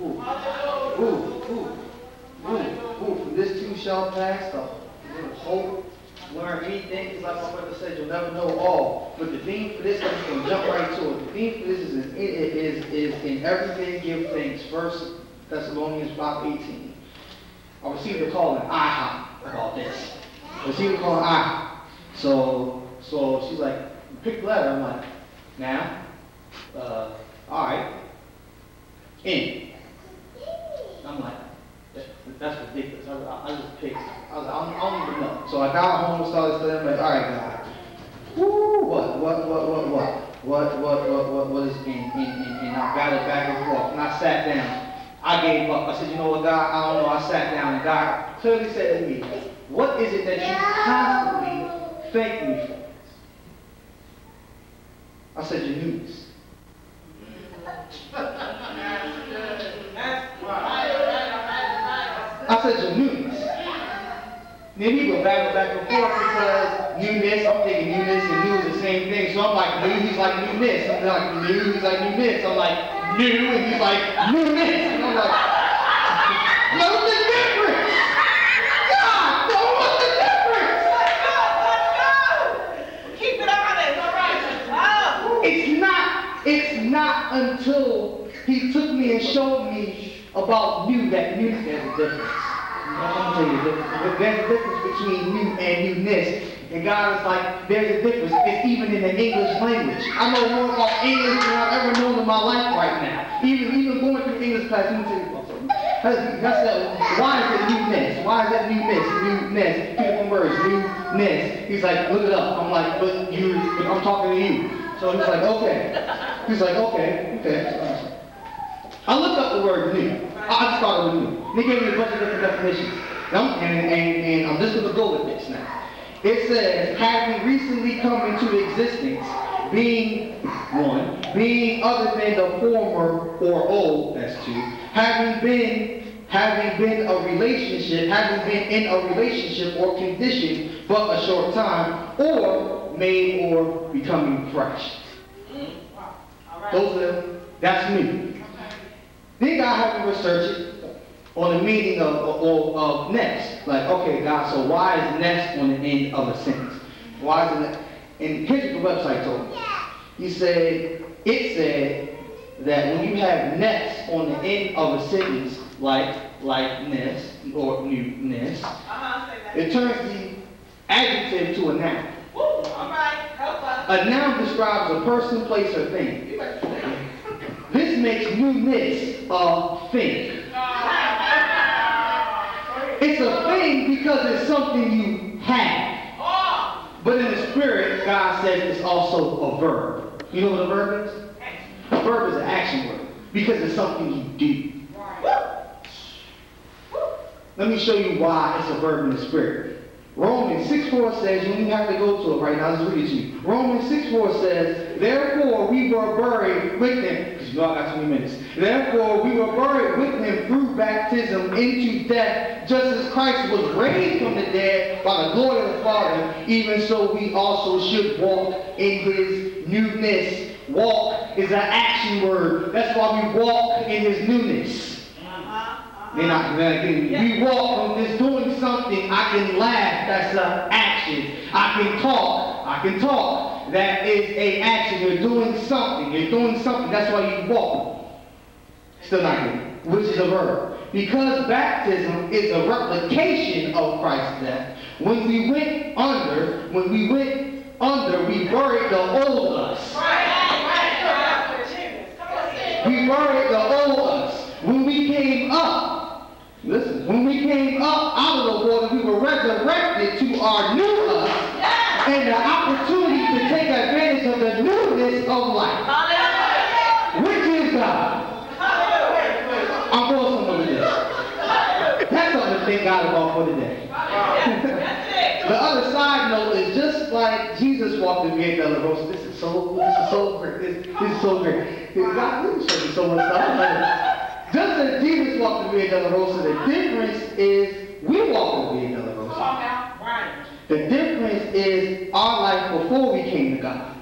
Ooh. Ooh. Ooh. Ooh. Ooh. From this too shall pass. The hope. Learn anything, because like my brother said, you'll never know all. But the theme for this, I'm just going to jump right to it. The theme for this is in everything give thanks. 1 Thessalonians 5:18. I received a call in IHOP about this. I received a call in IHOP. So she's like, pick the letter. I'm like, now? Alright. In. I'm like, that's ridiculous. I just picked. I was like, I don't even know. So I got home and started studying. I'm like, all right, God. Woo, what is in? And I got it back and forth. And I sat down. I gave up. I said, you know what, God? I don't know. I sat down and God clearly said to me, what is it that you constantly thank me for? I said, your news. I said, your newness. Then he would battle back and forth because newness, I'm thinking newness and new is the same thing. So I'm like, new, he's like newness. I'm like, new, he's like newness. I'm like, new, and he's like, newness. And I'm like, what's the difference? God, what's the difference? Keep it on it, all right. It's not until he took me and showed me about new that newness, there's a difference. I'm going to tell you the difference. There's a difference between new and newness. And God is like, there's a difference. It's even in the English language. I know more about English than I've ever known in my life right now. Even going through English class, let me tell you something. Why is it newness? Why is it newness? Newness. Two different words. Newness. He's like, look it up. I'm like, but I'm talking to you. So he's like, okay. He's like, okay. I looked up the word new. I just started with new. They gave me a bunch of different definitions. And I'm just going to go with this now. It says, having recently come into existence, being one, being other than the former or old, that's two, having been in a relationship or condition but a short time, or made or becoming fresh. That's new. Then God had me research it on the meaning of next. Like, okay, God, so why is next on the end of a sentence? Why is it? And here's what the website told me. It said that when you have next on the end of a sentence, like ness or newness, it turns the adjective to a noun. All right, help us. A noun describes a person, place, or thing. This makes newness a thing. It's a thing because it's something you have. But in the spirit, God says it's also a verb. You know what a verb is? A verb is an action word because it's something you do. Let me show you why it's a verb in the spirit. Romans 6:4 says, you don't even have to go to it right now, I'll just read it to you. Romans 6:4 says, therefore we were buried with him, because you know I got 20 minutes. Therefore we were buried with him through baptism into death, just as Christ was raised from the dead by the glory of the Father, even so we also should walk in his newness. Walk is an action word. That's why we walk in his newness. We walk from this doing something. I can laugh. That's an action. I can talk. That is an action. You're doing something. That's why you walk. Still not good. Which is a verb. Because baptism is a replication of Christ's death. When we went under, we buried the old us. We buried the old us. When we came up, when we came up out of the water, we were resurrected to our new us and the opportunity to take advantage of the newness of life. Which is God. I'm going somewhere with this. That's something to thank God about for today. The other side note is just like Jesus walked the Via Dolorosa. This is so great. This is so great. God really showed me so much stuff. Just as Jesus walked the Via Dolorosa, the difference is we walk the Via Dolorosa. The difference is our life before we came to God.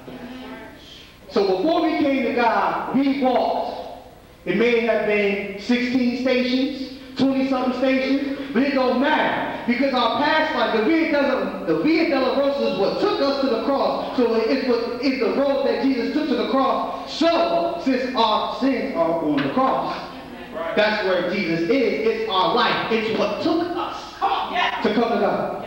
So before we came to God, we walked It may have been 16 stations, 20-something stations, but it don't matter. Because our past life, the Via Dolorosa is what took us to the cross. So it's the road that Jesus took to the cross. So, since our sins are on the cross, that's where Jesus is. It's our life. It's what took us to come to God.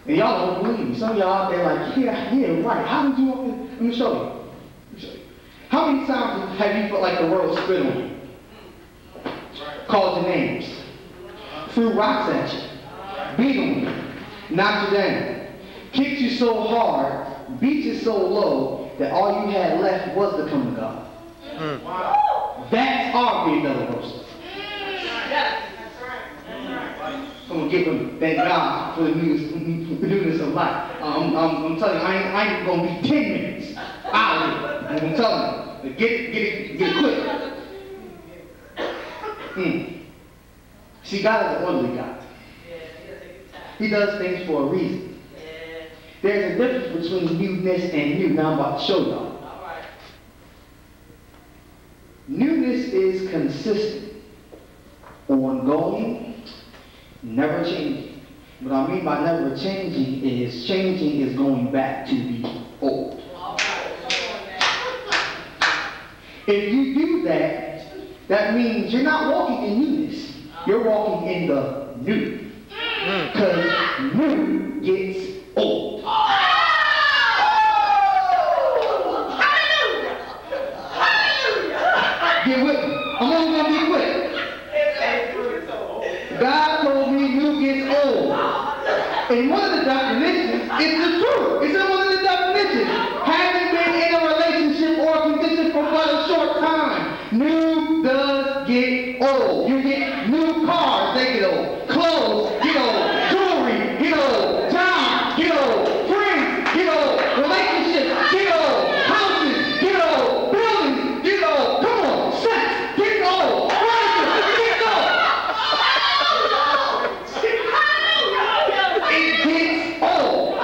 And y'all don't believe me. Some of y'all out there like, yeah, right. How did you want me? Let me show you. How many times have you felt like the world spit on you? Called your names. Threw rocks at you. Beat on you. Knocked you down. Kicked you so hard, beat you so low, that all you had left was to come to God. Wow. That's our Via Dolorosa. I'm going to give them, thank God for the newness of life. I'm telling you, I ain't going to be 10 minutes out of it. I'm telling you, get it quick. See, God is an orderly God. He does things for a reason. There's a difference between newness and new. Now I'm about to show y'all. Newness is consistent, ongoing, never changing. What I mean by never changing is going back to the old. If you do that, that means you're not walking in newness. You're walking in the new. Because new gets old. Get with me. I'm only going to be quick. God told me new gets old. And one of the definitions is the truth. It's in one of the definitions. Having been in a relationship or a condition for but a short time. New does get old. You get new cars, they get old. Clothes get old. Jewelry get old. Jobs get old. Friends get old. Relationships get old. Houses get old. Buildings get old. Come on. Sex get old. Furniture get old. It gets old.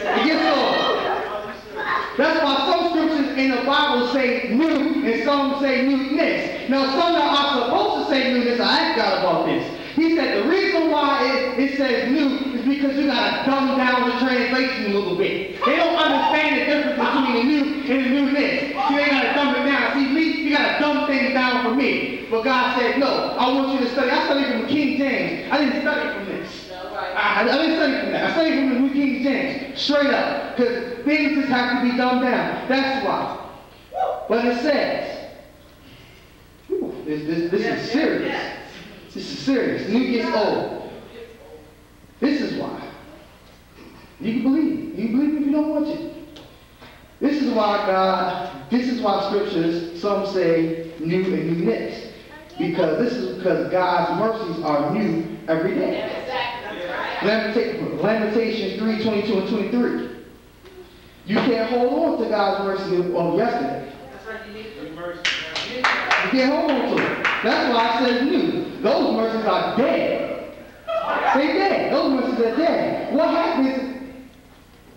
It gets old. That's why some scriptures in the Bible say new and some say newness. Now some that are supposed to say newness, I asked God about this. He said the reason why it says new is because you got to dumb down the translation a little bit. They don't understand the difference between the new and the newness. See, they got to dumb it down. See, me, you got to dumb things down for me. But God said, no, I want you to study. I studied from the King James. I didn't study from this. I didn't study from that. I studied from the New King James. Straight up. Because things just have to be dumbed down. That's why. But it says, this is serious. This is serious. New gets old. This is why. You can believe. You can believe if you don't want to. This is why scriptures, some say new and newness. Because God's mercies are new every day. Lamentations 3:22 and 23. You can't hold on to God's mercy of yesterday. You can't hold on to it. That's why I said new. Those mercies are dead. They're dead. Those mercies are dead. What happens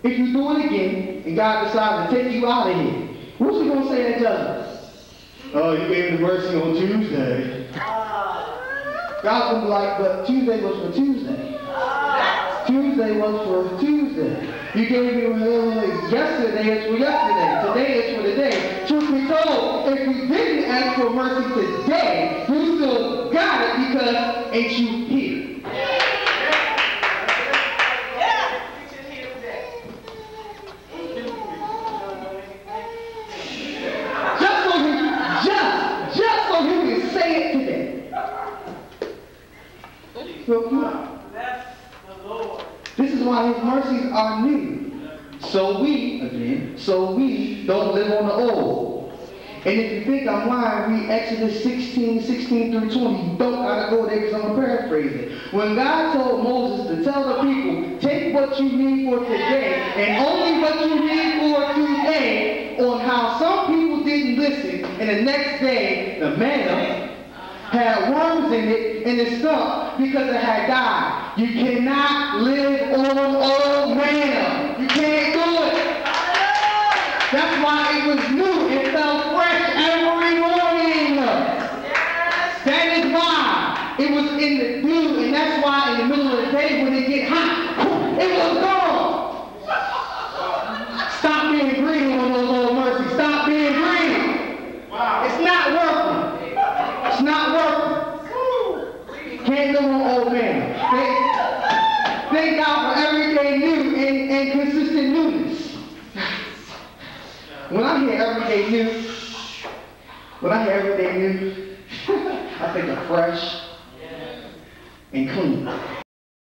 if you do it again and God decides to take you out of here? What's he going to say in judgment? Oh, you gave me the mercy on Tuesday. God's going to be like, but Tuesday was for Tuesday. Tuesday was for Tuesday. You gave me yesterday is for yesterday. Today is for today. Truth be told, if we didn't ask for mercy today, you still got it because ain't you here? Just so he can say it today. This is why his mercies are new. So we don't live on the old. And if you think I'm lying, read Exodus 16 through 20. You don't gotta go there because I'm gonna paraphrase it. When God told Moses to tell the people, take what you need for today, and only what you need for today, on how some people didn't listen, and the next day, the manna had worms in it and it stunk because it had died. You cannot live on old manna. You can't do it. That's why it was new. It felt Can't live on old manna. Thank God for everyday new and consistent newness. When I hear everyday new, I think of fresh and clean.